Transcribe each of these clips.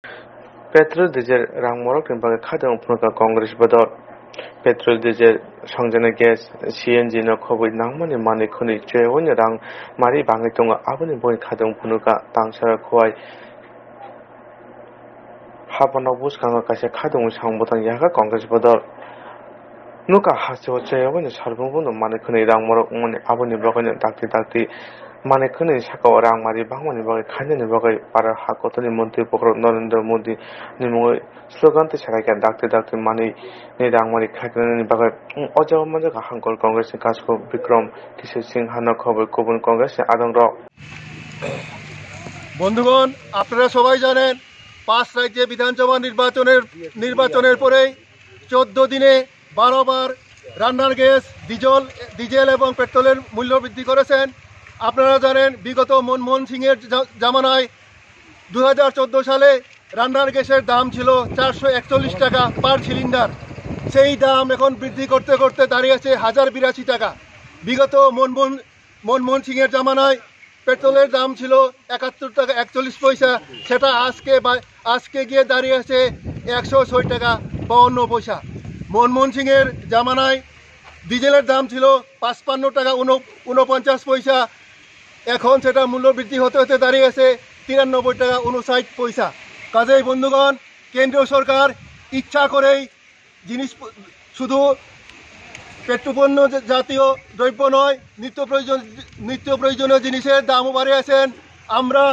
Petrol diesel रांमरकनि बागै खादों फुनका कंग्रेस बदल पेट्रोल डिजेल संजने गेस सीएनजी no खबै नांमानि मानिखनि चेवनि रां मारि बाङै दङ आबनि बय खादों फुनका तांसा खय हाबनाव बुसखाङा कासे खादों सांबोथां यागा कंग्रेस बदल नुका हासेव चेवनि सारबुंबुनो मानिखनि रांमरक मनि आबनि बागैनो दाक्ति मानिखनि साकाव रां मारि बांमनि बागै खाननि बागै आरो हाकतनि मन्त्रि पक्र नरेन्द्र मोदी निमुङै स्लोगान सारायका दाक्ति मानि रां मारि खाग्रानि बागै अजाव मजा हांकल कंग्रेसनि कासको विक्रम किशोर सिंह हाना खबर गुबुन कंग्रेसनि आदं र বন্ধুগণ, আপনারা সবাই জানেন 5 রাজ্যে বিধানসভা নির্বাচনের পরে 14 দিনে 12 বার রান্নার গ্যাস ডিজেল এবং পেট্রোলের মূল্য বৃদ্ধি করেছেন। আপনারা জানেন বিগত মনমোহন সিংয়ের জামানায় 2014 সালে রান্নার গ্যাসের দাম ছিল 441 টাকা পার সিলিন্ডার। সেই দাম এখন বৃদ্ধি করতে করতে দাঁড়িয়েছে 1082 টাকা। বিগত মনমোহন সিংয়ের জামানায় পেট্রোলের দাম ছিল 71 টাকা 41 পয়সা, সেটা আজকে গিয়ে দাঁড়িয়েছে 106 টাকা 52 পয়সা। মনমোহন সিংয়ের জামানায় ডিজেলের দাম ছিল 55 টাকা 49 পয়সা, এখন সেটা মূল্য বৃদ্ধি হতে হতে দাঁড়িয়েছে 93 টাকা 59 পয়সা। কাজেই বন্ধুগণ, কেন্দ্রীয় সরকার ইচ্ছা করেই শুধু পেট্রোপণ্য জাতীয় দ্রব্য নয়, নিত্য প্রয়োজনীয় জিনিসের দামও বাড়িয়েছেন। আমরা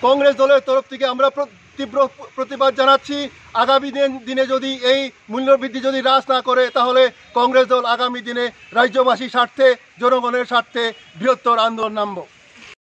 কংগ্রেস দলের তরফ থেকে আমরা তীব্র প্রতিবাদ জানাচ্ছি। আগামী দিনে যদি এই মূল্য বৃদ্ধি যদি হ্রাস না করে, তাহলে কংগ্রেস দল আগামী দিনে রাজ্যবাসীর স্বার্থে, জনগণের স্বার্থে বৃহত্তর আন্দোলন নামব।